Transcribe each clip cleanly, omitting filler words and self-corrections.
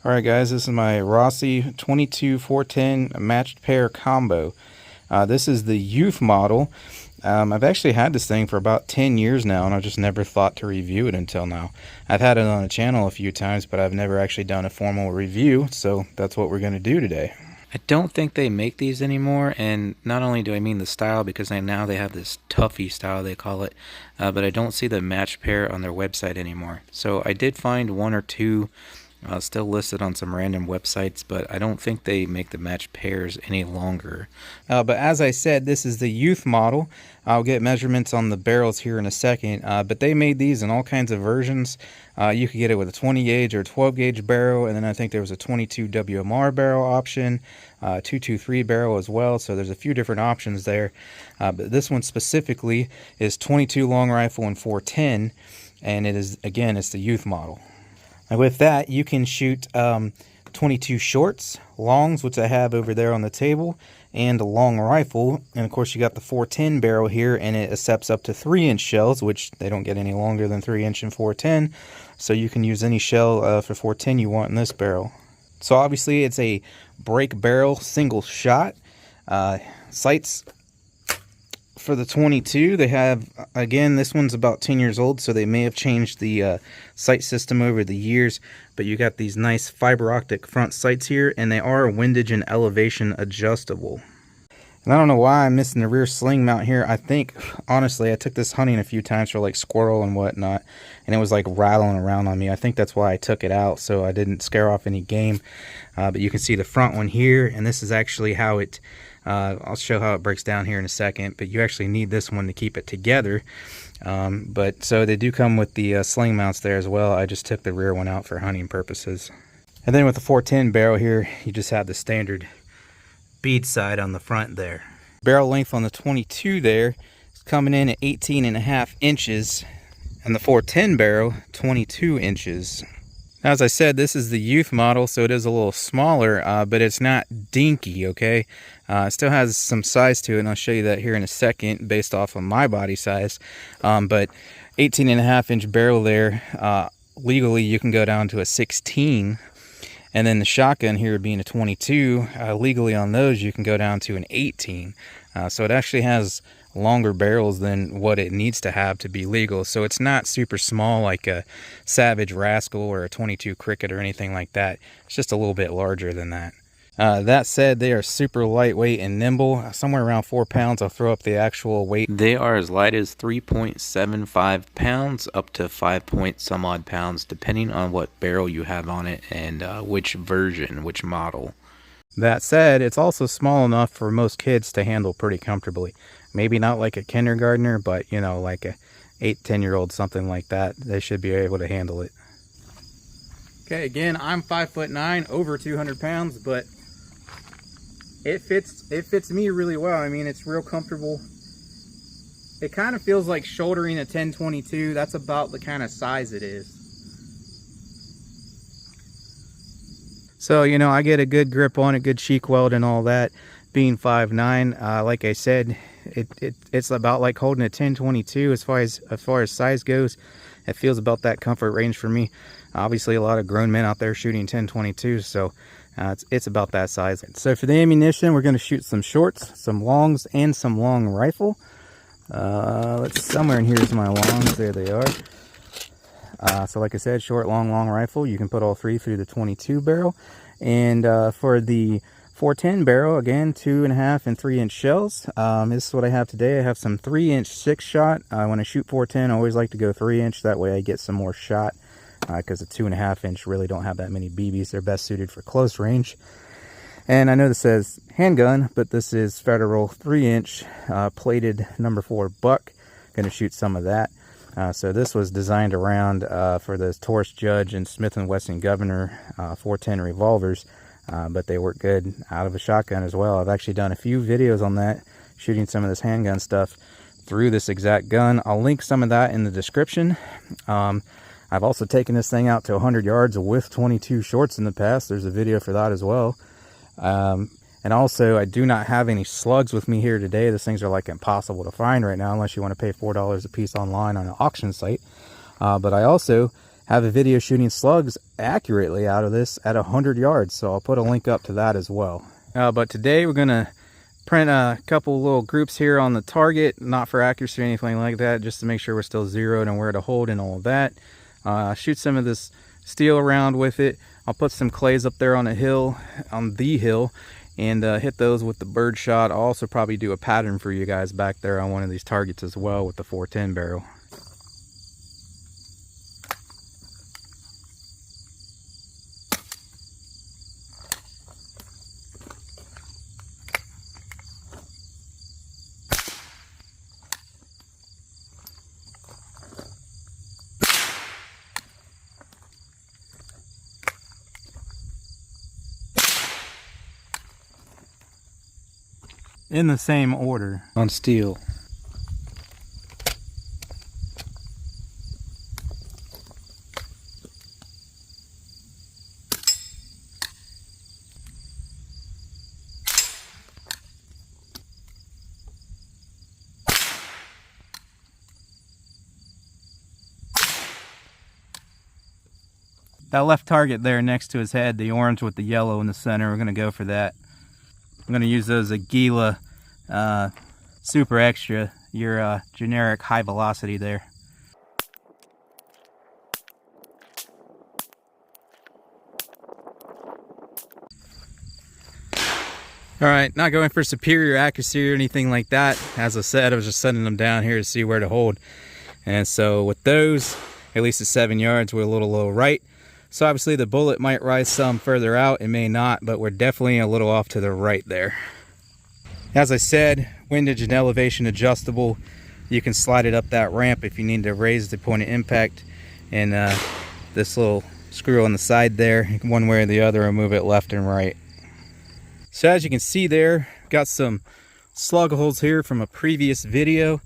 Alright guys, this is my Rossi 22 410 matched pair combo. This is the youth model. I've actually had this thing for about 10 years now, and I just never thought to review it until now. I've had it on the channel a few times, but I've never actually done a formal review, so that's what we're going to do today. I don't think they make these anymore, and not only do I mean the style, because now they have this Tuffy style they call it, but I don't see the matched pair on their website anymore. So I did find one or two still listed on some random websites, but I don't think they make the matched pairs any longer. But as I said, this is the youth model. I'll get measurements on the barrels here in a second, but they made these in all kinds of versions. You could get it with a 20 gauge or 12 gauge barrel, and then I think there was a 22 WMR barrel option, 223 barrel as well, so there's a few different options there. But this one specifically is 22 long rifle and 410, and it is, again, it's the youth model. And with that, you can shoot 22 shorts, longs, which I have over there on the table, and a long rifle. And of course, you got the 410 barrel here, and it accepts up to 3-inch shells, which they don't get any longer than 3-inch in 410. So you can use any shell for 410 you want in this barrel. So obviously, it's a break barrel single shot. Sights for the 22, they have, again, this one's about 10 years old, so they may have changed the sight system over the years, but you got these nice fiber optic front sights here, and they are windage and elevation adjustable. And I don't know why I'm missing the rear sling mount here. I think, honestly, I took this hunting a few times for like squirrel and whatnot, and it was like rattling around on me. I think that's why I took it out, so I didn't scare off any game. But you can see the front one here, and this is actually how it I'll show how it breaks down here in a second, but you actually need this one to keep it together. But so they do come with the sling mounts there as well. I just took the rear one out for hunting purposes. And then with the 410 barrel here, you just have the standard bead side on the front there. Barrel length on the 22 there is coming in at 18.5 inches, and the 410 barrel 22 inches. As I said, this is the youth model, so it is a little smaller, but it's not dinky, okay? It still has some size to it, and I'll show you that here in a second based off of my body size. But 18.5 inch barrel there, legally you can go down to a 16. And then the shotgun here being a 22, legally on those you can go down to an 18. So it actually has longer barrels than what it needs to have to be legal. So it's not super small like a Savage Rascal or a 22 Cricket or anything like that. It's just a little bit larger than that. That said, they are super lightweight and nimble, somewhere around 4 pounds. I'll throw up the actual weight. They are as light as 3.75 pounds up to 5 point some odd pounds, depending on what barrel you have on it and which version, which model. That said, it's also small enough for most kids to handle pretty comfortably. Maybe not like a kindergartner, but you know, like a 8-10-year-old, something like that. They should be able to handle it. Okay, again, I'm 5'9", over 200 pounds, but it fits me really well. I mean, it's real comfortable. It kind of feels like shouldering a 1022. That's about the kind of size it is. So, you know, I get a good grip on it, good cheek weld and all that. Being 5'9", like I said, it's about like holding a 1022 as far as size goes. It feels about that comfort range for me. Obviously, a lot of grown men out there shooting 1022, so it's about that size. So for the ammunition, we're going to shoot some shorts, some longs, and some long rifle. Somewhere in here is my longs. There they are. So like I said, short, long rifle. You can put all three through the 22 barrel. And for the 410 barrel, again, 2.5 and 3-inch shells. This is what I have today. I have some 3-inch 6-shot. When I shoot 410, I always like to go 3-inch. That way I get some more shot, because the 2.5-inch really don't have that many BBs. They're best suited for close range. And I know this says handgun, but this is Federal 3-inch plated number 4 buck. Going to shoot some of that. So this was designed around for the Taurus Judge and Smith & Wesson Governor 410 revolvers, but they work good out of a shotgun as well. I've actually done a few videos on that, shooting some of this handgun stuff through this exact gun. I'll link some of that in the description. I've also taken this thing out to 100 yards with 22 shorts in the past. There's a video for that as well. And also, I do not have any slugs with me here today. These things are like impossible to find right now unless you want to pay $4 a piece online on an auction site. But I also have a video shooting slugs accurately out of this at 100 yards. So I'll put a link up to that as well. But today we're gonna print a couple little groups here on the target, not for accuracy or anything like that, just to make sure we're still zeroed and where to hold and all of that. Shoot some of this steel around with it. I'll put some clays up there on the hill, and hit those with the bird shot. I'll also probably do a pattern for you guys back there on one of these targets as well with the 410 barrel. In the same order on steel. That left target there next to his head, the orange with the yellow in the center, we're going to go for that. I'm going to use those Aguila Super Extra, your generic high velocity there. Alright, not going for superior accuracy or anything like that. As I said, I was just setting them down here to see where to hold. And so with those, at least at 7 yards, we're a little low right. So obviously the bullet might rise some further out, it may not, but we're definitely a little off to the right there. As I said, windage and elevation adjustable. You can slide it up that ramp if you need to raise the point of impact. And this little screw on the side there, one way or the other, will move it left and right. So as you can see there, got some slug holes here from a previous video.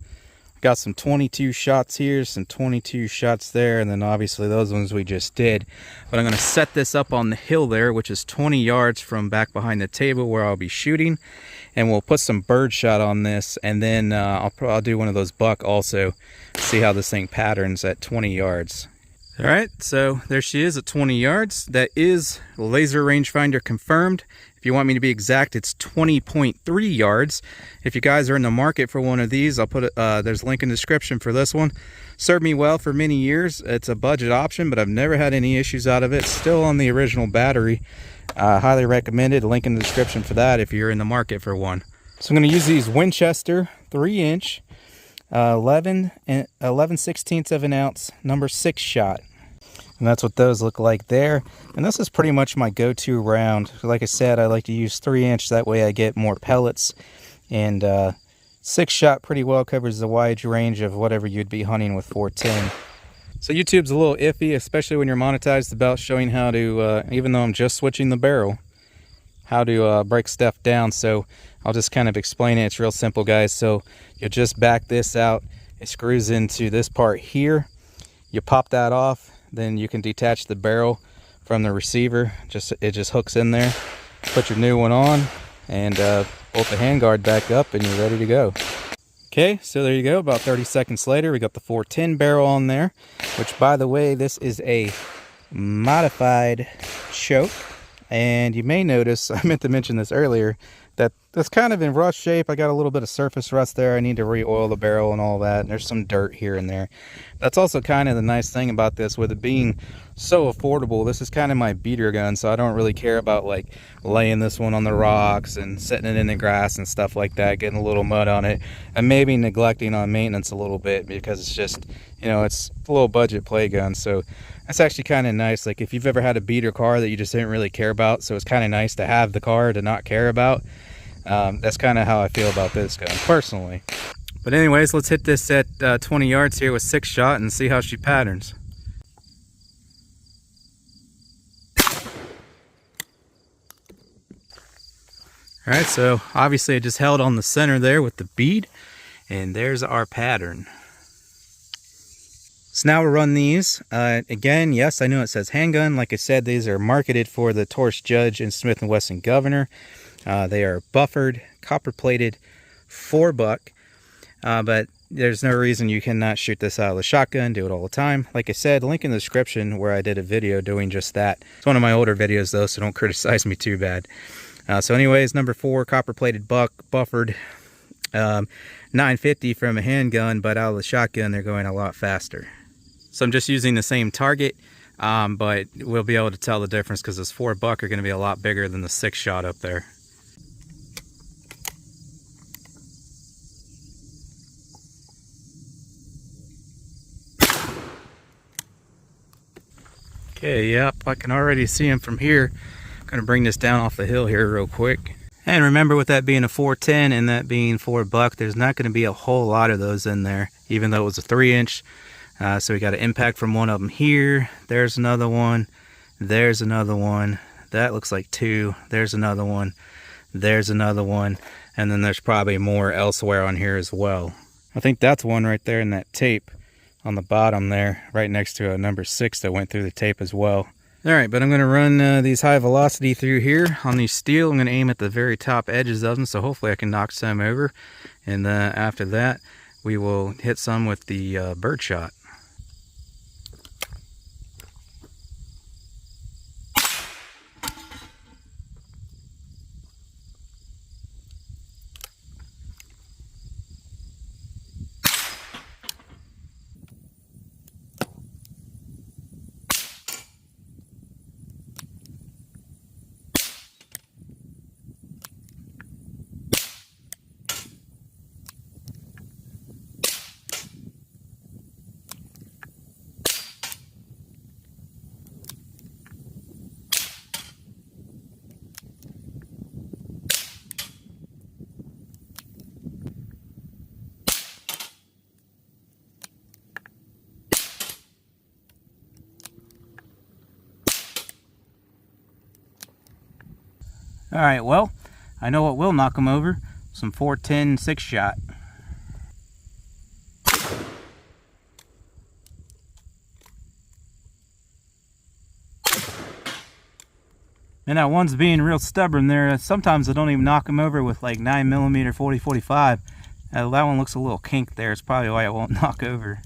Got some 22 shots here, some 22 shots there, and then obviously those ones we just did. But I'm going to set this up on the hill there, which is 20 yards from back behind the table where I'll be shooting. And we'll put some bird shot on this, and then I'll do one of those buck also, see how this thing patterns at 20 yards. All right, so there she is at 20 yards. That is laser rangefinder confirmed. If you want me to be exact, it's 20.3 yards. If you guys are in the market for one of these, I'll put it, there's a link in the description for this one. Served me well for many years. It's a budget option, but I've never had any issues out of it. Still on the original battery. Highly recommended. Link in the description for that if you're in the market for one. So I'm going to use these Winchester 3-inch 11/16 of an ounce number 6 shot. And that's what those look like there. And this is pretty much my go-to round. Like I said, I like to use 3-inch. That way I get more pellets. And 6 shot pretty well covers the wide range of whatever you'd be hunting with 410. So YouTube's a little iffy, especially when you're monetized, about showing how to, even though I'm just switching the barrel, how to break stuff down. So I'll just kind of explain it. It's real simple, guys. So you just back this out. It screws into this part here. You pop that off. Then you can detach the barrel from the receiver. It just hooks in there. Put your new one on and bolt the handguard back up and you're ready to go. Okay, so there you go. About 30 seconds later, we got the 410 barrel on there, which, by the way, this is a modified choke. And you may notice, I meant to mention this earlier, that that's kind of in rust shape. I got a little bit of surface rust there. I need to re-oil the barrel and all that. And there's some dirt here and there. That's also kind of the nice thing about this, with it being so affordable. This is kind of my beater gun, so I don't really care about like laying this one on the rocks and setting it in the grass and stuff like that, getting a little mud on it, and maybe neglecting on maintenance a little bit, because it's just, you know, it's a little budget play gun. So that's actually kind of nice. Like if you've ever had a beater car that you just didn't really care about, so it's kind of nice to have the car to not care about. That's kind of how I feel about this gun personally. But anyways, let's hit this at 20 yards here with 6 shot and see how she patterns. Alright, so obviously I just held on the center there with the bead, and there's our pattern. So now we'll run these. Again, yes, I know it says handgun. Like I said, these are marketed for the Torch Judge and Smith & Wesson Governor. They are buffered, copper plated, 4 buck. But There's no reason you cannot shoot this out of the shotgun, do it all the time. Like I said, link in the description where I did a video doing just that. It's one of my older videos though, so don't criticize me too bad. So anyways, number 4, copper plated buck, buffered, 950 from a handgun, but out of the shotgun they're going a lot faster. So I'm just using the same target, but we'll be able to tell the difference because this 4 buck are going to be a lot bigger than the 6 shot up there. Okay, yep, I can already see him from here. I'm gonna bring this down off the hill here real quick. And remember, with that being a 410 and that being 4 buck, there's not gonna be a whole lot of those in there, even though it was a 3-inch. So we got an impact from one of them here. There's another one. There's another one. That looks like 2. There's another one. There's another one. And then there's probably more elsewhere on here as well. I think that's one right there in that tape on the bottom there, right next to a number 6 that went through the tape as well. All right, but I'm going to run these high velocity through here on these steel. I'm going to aim at the very top edges of them, so hopefully I can knock some over. And after that, we will hit some with the bird shot. All right, well, I know what will knock them over. Some 410 6 shot. And that one's being real stubborn there. Sometimes I don't even knock them over with like 9mm 40-45. That one looks a little kinked there. It's probably why it won't knock over.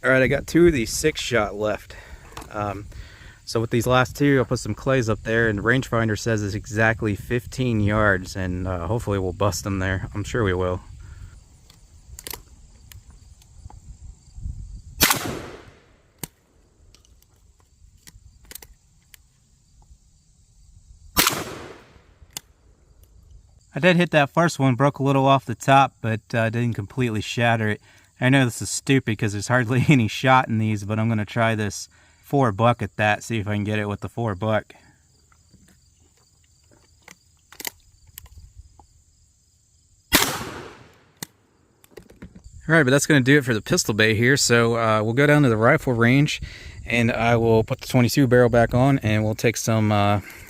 All right, I got 2 of these 6 shot left. So with these last 2, I'll put some clays up there, and the rangefinder says it's exactly 15 yards, and hopefully we'll bust them there. I'm sure we will. I did hit that first one, broke a little off the top, but didn't completely shatter it. I know this is stupid because there's hardly any shot in these, but I'm going to try this 4 buck at that, see if I can get it with the 4 buck. Alright, but that's going to do it for the pistol bay here. So we'll go down to the rifle range, and I will put the 22 barrel back on, and we'll take some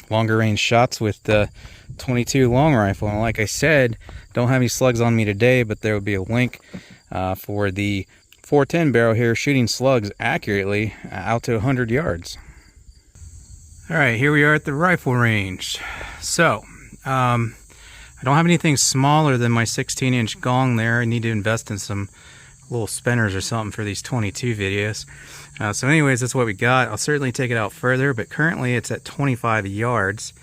longer range shots with the 22 long rifle. And like I said, don't have any slugs on me today, but there will be a link for the 410 barrel here shooting slugs accurately out to 100 yards. All right, here we are at the rifle range. So I don't have anything smaller than my 16-inch gong there. I need to invest in some little spinners or something for these 22 videos. So anyways, that's what we got. I'll certainly take it out further, but currently it's at 25 yards.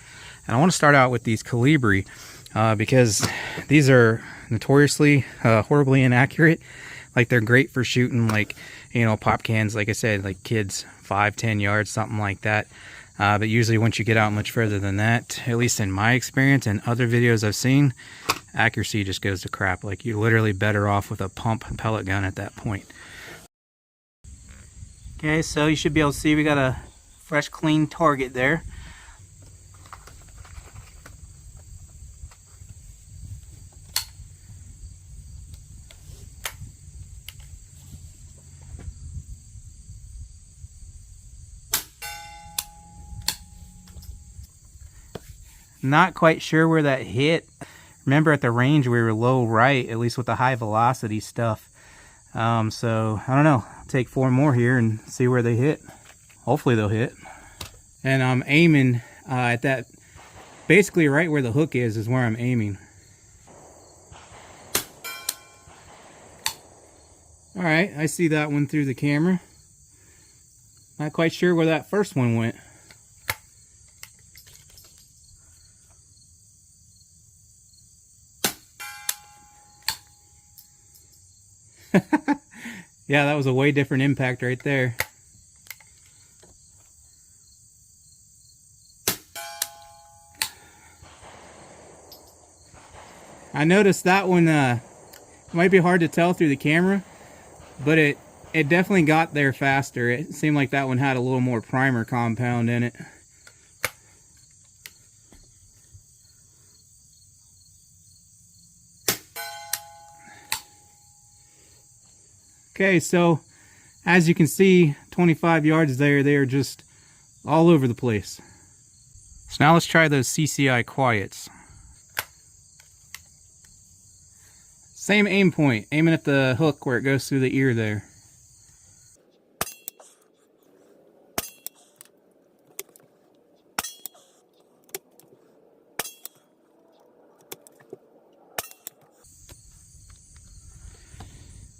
And I want to start out with these Colibri because these are notoriously horribly inaccurate. Like, they're great for shooting, like, you know, pop cans, like I said, like kids 5-10 yards, something like that. But usually once you get out much further than that, at least in my experience and other videos I've seen, accuracy just goes to crap. Like, you're literally better off with a pump pellet gun at that point. Okay, so you should be able to see we got a fresh, clean target there. Not quite sure where that hit. Remember, at the range we were low right, at least with the high velocity stuff. So I don't know, I'll take 4 more here and see where they hit. Hopefully they'll hit. And I'm aiming at that, basically right where the hook is where I'm aiming. All right, I see that one through the camera. Not quite sure where that first one went. Yeah, that was a way different impact right there. I noticed that one might be hard to tell through the camera, but it definitely got there faster. It seemed like that one had a little more primer compound in it. Okay, so as you can see, 25 yards there, they are just all over the place. So now let's try those CCI quiets. Same aim point, aiming at the hook where it goes through the ear there.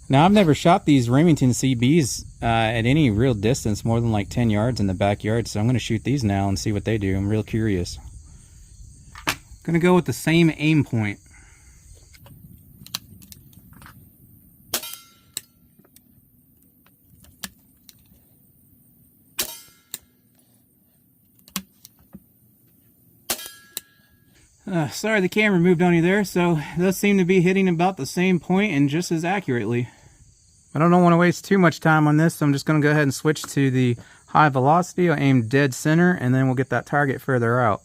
Now, I've never shot these Remington CBs at any real distance, more than like 10 yards in the backyard, so I'm going to shoot these now and see what they do. I'm real curious. I'm going to go with the same aim point. Sorry the camera moved on you there, so those seem to be hitting about the same point and just as accurately. I don't want to waste too much time on this, so I'm just going to go ahead and switch to the high velocity. I'll aim dead center, and then we'll get that target further out.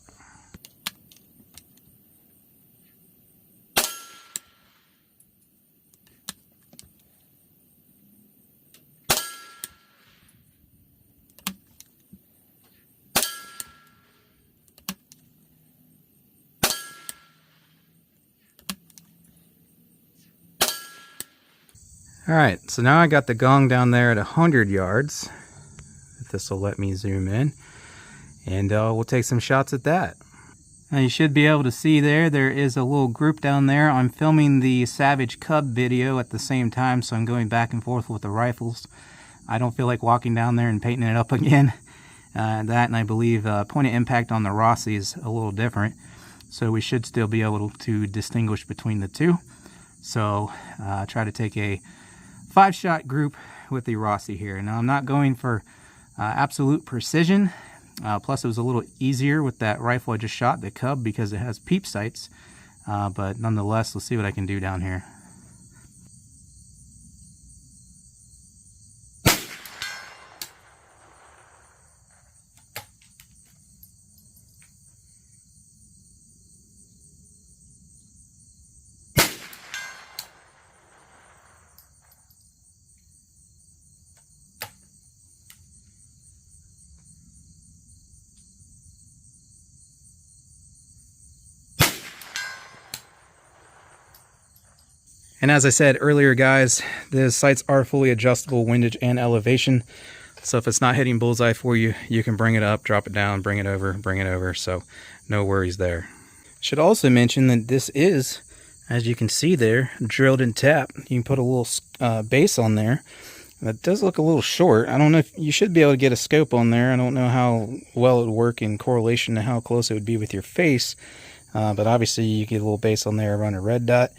Alright, so now I got the gong down there at 100 yards. If this will let me zoom in. And we'll take some shots at that. Now you should be able to see there is a little group down there. I'm filming the Savage Cub video at the same time, so I'm going back and forth with the rifles. I don't feel like walking down there and painting it up again. That, and I believe point of impact on the Rossi is a little different. So we should still be able to distinguish between the two. So try to take a 5-shot group with the Rossi here. Now I'm not going for absolute precision. Plus it was a little easier with that rifle I just shot, the Cub, because it has peep sights. But nonetheless, let's see what I can do down here. And as I said earlier, guys, the sights are fully adjustable, windage and elevation. So if it's not hitting bullseye for you, you can bring it up, drop it down, bring it over. So no worries there. Should also mention that this is, as you can see there, drilled and tapped. You can put a little base on there. That does look a little short. I don't know if you should be able to get a scope on there. I don't know how well it would work in correlation to how close it would be with your face. But obviously you get a little base on there around a red dot.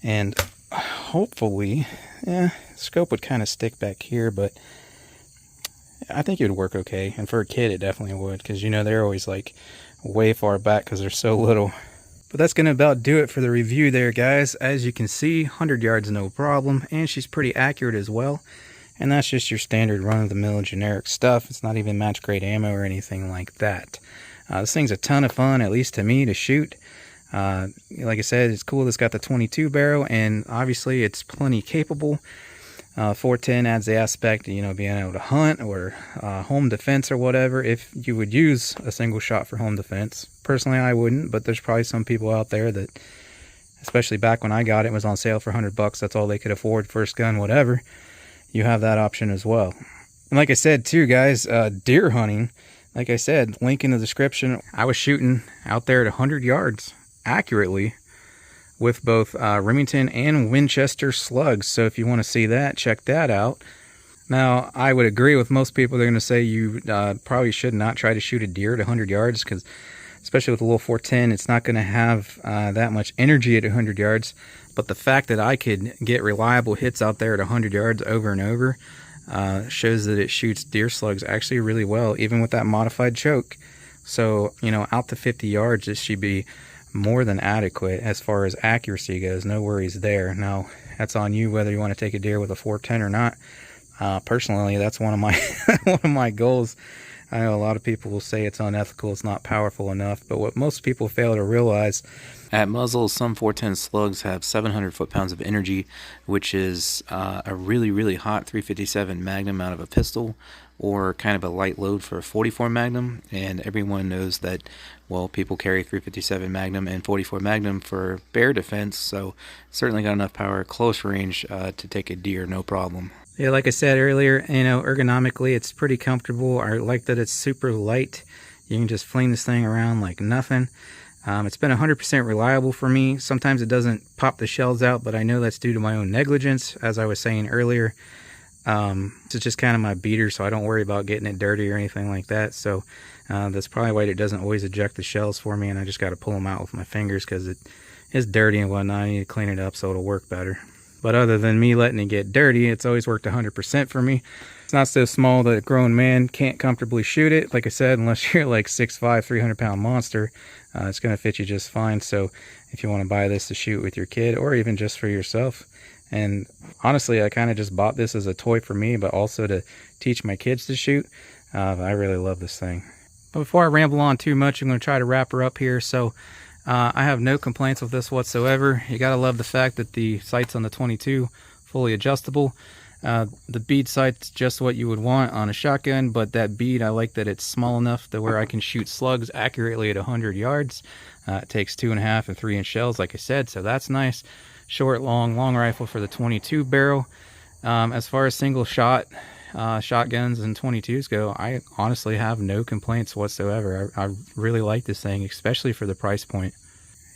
And hopefully, scope would kind of stick back here, but I think it would work okay. And for a kid, it definitely would, because you know they're always like way far back because they're so little. But that's going to about do it for the review there, guys. As you can see, 100 yards no problem, and she's pretty accurate as well. And that's just your standard run-of-the-mill generic stuff. It's not even match grade ammo or anything like that. This thing's a ton of fun, at least to me, to shoot. Like I said, it's cool. It's got the 22 barrel, and obviously it's plenty capable. 410 adds the aspect, you know, being able to hunt or home defense or whatever, if you would use a single shot for home defense. Personally, I wouldn't, but there's probably some people out there that, especially back when I got it, was on sale for $100. That's all they could afford, first gun, whatever. You have that option as well. And like I said too, guys, deer hunting, like I said, link in the description. I was shooting out there at 100 yards accurately with both Remington and Winchester slugs. So if you want to see that, check that out. Now, I would agree with most people. They're going to say you probably should not try to shoot a deer at 100 yards because, especially with the little 410, it's not going to have that much energy at 100 yards. But the fact that I could get reliable hits out there at 100 yards over and over shows that it shoots deer slugs actually really well, even with that modified choke. So, you know, out to 50 yards, this should be more than adequate as far as accuracy goes. No worries there. Now, that's on you whether you want to take a deer with a 410 or not. Personally, that's one of my one of my goals. I know a lot of people will say it's unethical, it's not powerful enough, but what most people fail to realize, at muzzle, some 410 slugs have 700 foot-pounds of energy, which is a really, really hot 357 Magnum out of a pistol, or kind of a light load for a 44 Magnum. And everyone knows that, well, people carry 357 Magnum and 44 Magnum for bear defense, so certainly got enough power close range to take a deer, no problem. Yeah, like I said earlier, you know, ergonomically it's pretty comfortable. I like that it's super light. You can just fling this thing around like nothing. It's been 100% reliable for me. Sometimes it doesn't pop the shells out, but I know that's due to my own negligence, as I was saying earlier. It's just kind of my beater, so I don't worry about getting it dirty or anything like that. So that's probably why it doesn't always eject the shells for me, and I just got to pull them out with my fingers because it is dirty and whatnot. I need to clean it up so it'll work better. But other than me letting it get dirty, it's always worked 100% for me. It's not so small that a grown man can't comfortably shoot it. Like I said, unless you're like 6'5", 300-pound monster, it's going to fit you just fine. So if you want to buy this to shoot with your kid or even just for yourself. And honestly, I kind of just bought this as a toy for me, but also to teach my kids to shoot. I really love this thing. But before I ramble on too much, I'm going to try to wrap her up here. So I have no complaints with this whatsoever. You gotta love the fact that the sights on the 22 fully adjustable. The bead sight's just what you would want on a shotgun, but that bead, I like that it's small enough to where I can shoot slugs accurately at 100 yards. It takes 2.5 and 3-inch shells, like I said, so that's nice. Short, long rifle for the 22 barrel. As far as single shot shotguns and 22s go, I honestly have no complaints whatsoever. I really like this thing, especially for the price point.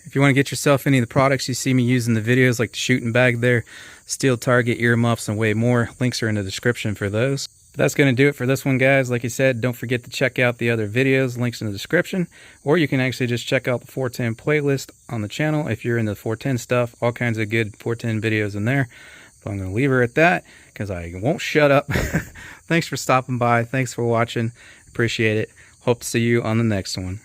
If you want to get yourself any of the products you see me use in the videos, like the shooting bag there, steel target, earmuffs, and way more, links are in the description for those. But that's going to do it for this one, guys. Like I said, don't forget to check out the other videos, links in the description, or you can actually just check out the 410 playlist on the channel if you're into 410 stuff. All kinds of good 410 videos in there. So I'm going to leave her at that because I won't shut up. Thanks for stopping by. Thanks for watching. Appreciate it. Hope to see you on the next one.